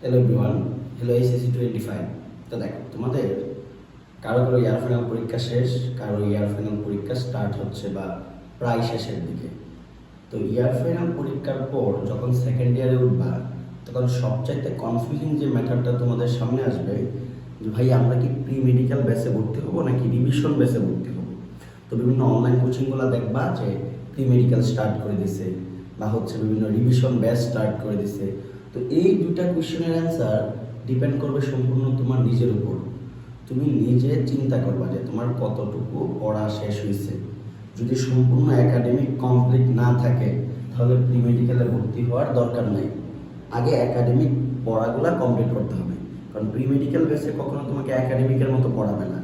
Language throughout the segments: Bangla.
Hello everyone, hello HSC 25। তো দেখো, তোমাদের কারো কারো ইয়ার ফাইনাল পরীক্ষা শেষ, কারো ইয়ার ফাইনাল পরীক্ষা স্টার্ট হচ্ছে বা প্রায় শেষের দিকে। তো ইয়ার ফাইনাল পরীক্ষার পর যখন সেকেন্ড ইয়ারে উঠবা, তখন সবচাইতে কনফিউজিং যে ম্যাটারটা তোমাদের সামনে আসবে যে ভাই আমরা কি প্রি মেডিকেল ব্যাচে ভর্তি হবো নাকি রিভিশন ব্যাচে ভর্তি হবো। তো বিভিন্ন অনলাইন কোচিংগুলো দেখবা যে প্রি মেডিকেল স্টার্ট করে দিছে বা হচ্ছে বিভিন্ন রিভিশন ব্যাচ স্টার্ট করে দিছে। তো এই দুটা কোয়েশ্চেনের অ্যান্সার ডিপেন্ড করবে সম্পূর্ণ তোমার নিজের উপর। তুমি নিজে চিন্তা করবা যে তোমার কতটুকু পড়া শেষ হয়েছে। যদি সম্পূর্ণ একাডেমিক কমপ্লিট না থাকে তাহলে প্রি মেডিকেলে ভর্তি হওয়ার দরকার নেই। আগে একাডেমিক পড়াগুলা কমপ্লিট করতে হবে, কারণ প্রি মেডিকেল বেসে কখনো তোমাকে একাডেমিকের মতো পড়াবে না।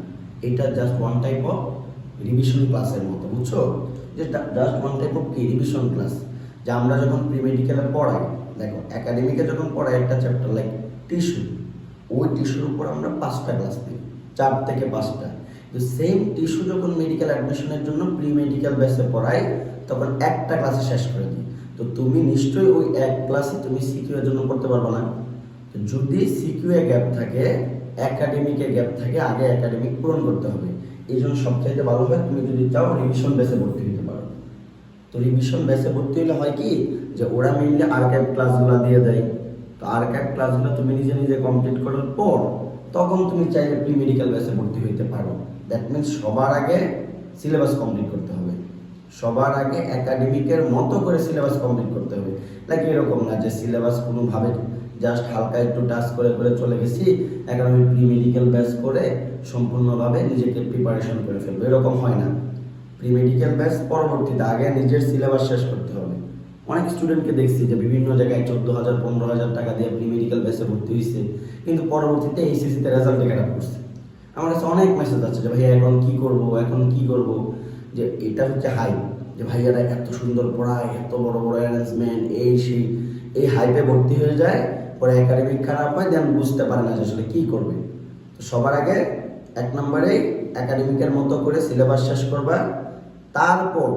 এটা just one type of revision ক্লাসের মতো, বুঝছো? যে জাস্ট ওয়ান টাইপ অফ কি রিভিশন ক্লাস। যে আমরা যখন প্রি মেডিকেলে পড়াই, দেখো একাডেমিকে যখন পড়াই একটা চ্যাপ্টার লাইক টিস্যু, ওই টিস্যুর উপর আমরা 5টা ক্লাস নিই, 4 থেকে 5টা। তো সেম টিস্যু যখন মেডিকেল অ্যাডমিশনের জন্য প্রি মেডিকেল বেসে পড়াই, তখন একটা ক্লাসে শেষ করে দিই। তো তুমি নিশ্চয়ই ওই এক ক্লাসে তুমি সিকিউ এর জন্য পড়তে পারবে না। যদি সিকিউ এ গ্যাপ থাকে, একাডেমিকে গ্যাপ থাকে, আগে একাডেমিক পূরণ করতে হবে। এই জন্য সবচাইতে ভালো হয় তুমি যদি চাও রিভিশন বেসে ভর্তি হতে পারো। তো রিভিশন বেসে ভর্তি হলে হয় কি, যে ওরা মেইনলি আর্কাইভ ক্লাসগুলো দিয়ে দেয়। তো আর্কাইভ ক্লাসগুলো তুমি নিজে নিজে কমপ্লিট করার পর তখন তুমি চাইলে প্রি মেডিকেল বেসে ভর্তি হইতে পারো। দ্যাট মিনস সবার আগে সিলেবাস কমপ্লিট করতে হবে, সবার আগে একাডেমিকের মতো করে সিলেবাস কমপ্লিট করতে হবে। লাইক এরকম না যে সিলেবাস কোনোভাবে জাস্ট হালকা একটু টাচ করে করে চলে গেছি, এখন আমি প্রি মেডিকেল ব্যাচ করে সম্পূর্ণভাবে নিজেকে প্রিপারেশন করে ফেলবো, এরকম হয় না। প্রি মেডিকেল ব্যাচ পরবর্তীতে আগে নিজের সিলেবাস শেষ করতে হবে। অনেক স্টুডেন্টকে দেখছি যে বিভিন্ন জায়গায় 14,000 15,000 টাকা দিয়ে প্রি মেডিকেল ব্যাচে ভর্তি হয়েছে, কিন্তু পরবর্তীতে এইচএসসিতে রেজাল্টে খারাপ করছে। আমার কাছে অনেক মেসেজ আছে যে ভাই এখন কি করব, এখন কি করব। যে এটা হচ্ছে হাইপ, যে ভাইয়ারা এত সুন্দর পড়ায়, এত বড় বড় অ্যারেঞ্জমেন্ট, এই সেই, এই হাইপে ভর্তি হয়ে যায়, পরে একাডেমিক খারাপ হয়, দেন বুঝতে পারে না যে আসলে কী করবে। তো সবার আগে 1 নম্বরে একাডেমিকের মতো করে সিলেবাস শেষ করবা, তারপর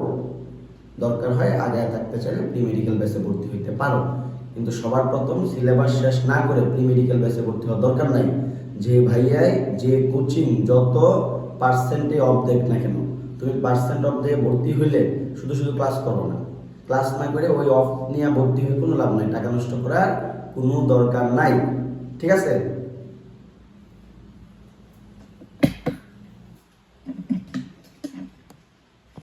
দরকার হয় আগে থাকতে চাইলে প্রি মেডিকেল ব্যাচে ভর্তি হইতে পারো। কিন্তু সবার প্রথম সিলেবাস শেষ না করে প্রি মেডিকেল ব্যাচে ভর্তি হওয়ার দরকার নাই। যে ভাইয়াই যে কোচিং যত পার্সেন্টে অফ দেখ না কেন, তুমি পার্সেন্ট অফ দিয়ে ভর্তি হইলে শুধু শুধু ক্লাস করো না। ক্লাস না করে ওই অফ নিয়ে ভর্তি হয়ে কোনো লাভ নাই, টাকা নষ্ট করার কোনো দরকার নাই। ঠিক আছে?